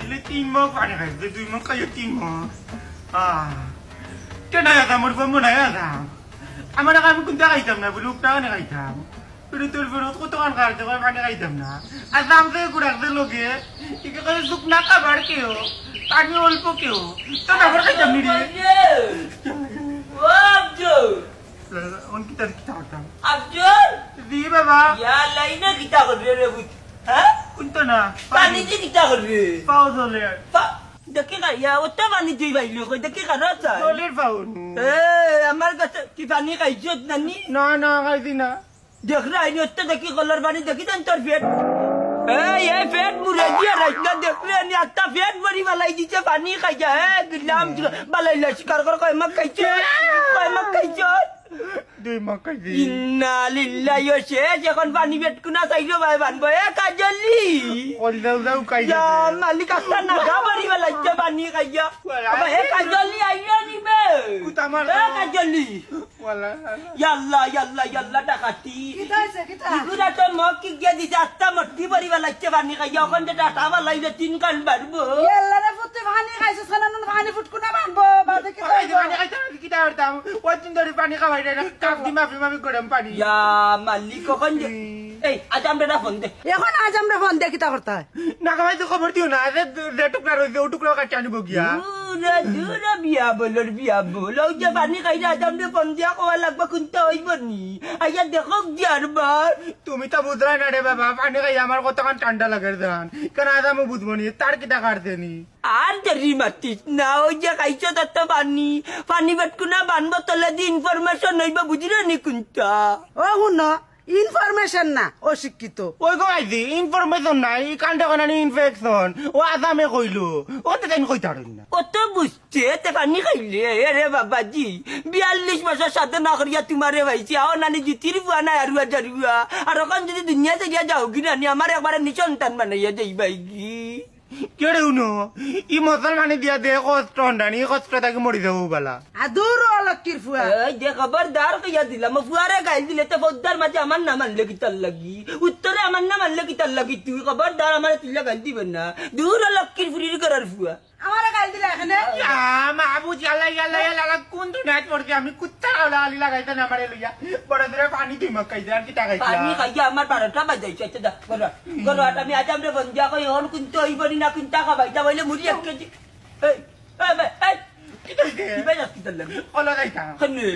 দিলে 3 মগ পানি খাইছে 2 মগ খাইছে 3 মগ কেন আদা মোর বম না আদা আমার আমি কোনটা খাইতাম না বলে উপটা না খাইতাম pero তোর বিরোধ কত কান খাইতে কই পানি খাইতাম না আর দাম থেকে গুড়াতে লগে ঠিক আছে সুপ না খাবার কেও পানি অল্প কেও তো না করে খাইতাম নি রে আব্দুল অন কি তার কি তাকাম আব্দুল দি বাবা ইয়া লাইনা কিতা করবে রে বুঝ হ্যাঁ কোনটা না পানি দি কিতা করবে পাও দলে দেখে ইয়া ওটা পানি তুই বাইলো কই দেখে কারা চাই দলের পাও এ আমার কাছে কি পানি খাইছো নানি না না খাইছি না দেখ রে আইনি ওটা দেখি কলার পানি দেখি দেন তোর পেট এই পেট মুরে দিয়া রাইনা দেখ রে নি একটা পেট ভরি বালাই দিছে পানি খাইয়া দিলাম বালাই লস্কর কর কই মক খাইছো 2 মগ খাইছি ইন্না লিল্লাহি ওয়া শেষ এখন পানি পেট কুনা চাইলো ভাই বানবো কাজলি ওল দাও দাও খাইছে Ya, malik asta naga bari wala jabani kaya. Aba he kajoli ayo ni be. Kutamar. Kajoli. wala Yalla dakati. Kita. Igura to mokki gya di jatta motti bari wala jabani kaya kon de data wala ide tin kan barbo. Yalla na futte bhani khaisa sanan bhani fut kuna banbo bade kita খাইছি পানি খাইতাম কি দাঁড়াতাম ওই দিন ধরে পানি খাওয়াই না কাপ দি মাফি গরম পানি Ya malik kon de. এই আজ আমরা ফোন দে এখন আজ আমরা ফোন দিয়ে কিতা করতে হয় না খাওয়াই তো খবর দিও না যে টুকরা রইছে ও টুকরা কাটে আনিব গিয়া দূরা বিয়া বলো যে পানি খাইলে আজ আমরা ফোন দিয়া কোয়া লাগবে কোনটা হইব নি আইয়া দেখো দিয়ার বার তুমি তো বুঝরা না রে বাবা পানি খাই আমার কতক্ষণ ঠান্ডা লাগে জান কেন আজ আমি বুঝবো নি তার কিটা কাটতে নি আর দেরি মাতিস না ওই যে খাইছো তত পানি বেটকুনা বানবো তলে দি ইনফরমেশন হইব বুঝলে নি কোনটা ও শুন ইনফরমেশন না অশিক্ষিত ওই কইছি ইনফরমেশন নাই কান্ডে কানানি ইনফেকশন ও আজামে কইলো ও তো তাই কইতা না কত বুঝছে তে পানি খাইলে রে বাবাজি 42 বছর সাথে না করিয়া তোমারে ভাইছি আও নানি জিতির বুয়া না আর জারুয়া আর ওখান যদি দুনিয়া থেকে যাও কি নানি আমার একবারে নিসন্তান বানাইয়া দেই ভাইগি কেড়ে উনো ই মুসলমানি দিয়া দে কষ্ট হন্ডানি কষ্ট তাকে মরি যাবো বালা আদুর অলক্কির ফুয়া এই যে খবরদার কইয়া দিলাম ফুয়ারে গাইল দিলে তো ফৌজদার মাঝে আমার নাম আনলে কি তার লাগি উত্তরে আমার নাম আনলে কি তার লাগি তুই খবরদার আমার তুইলা গাইল দিবেন না দূর লক্কির ফুরির করার ফুয়া আমার গাল দিলে এখানে মাহবুজ ইয়াল্লা কোন দুনিয়াত পড়ছে আমি কুত্তা আলি লাগাইতে না মারে লইয়া বড় ধরে পানি তুই মক খাইতে আর কি টাকাইতে পানি খাইয়া আমার 12টা বাজাইছে আচ্ছা দা করো আমি আজ আমরা বন্ধা কই হন কিন্তু হইবনি না কিন্তু টাকা বাইতা বইলে মুড়ি 1 কেজি এই এই কি বাজাস কি তার লাগি কলা খাইতা খনে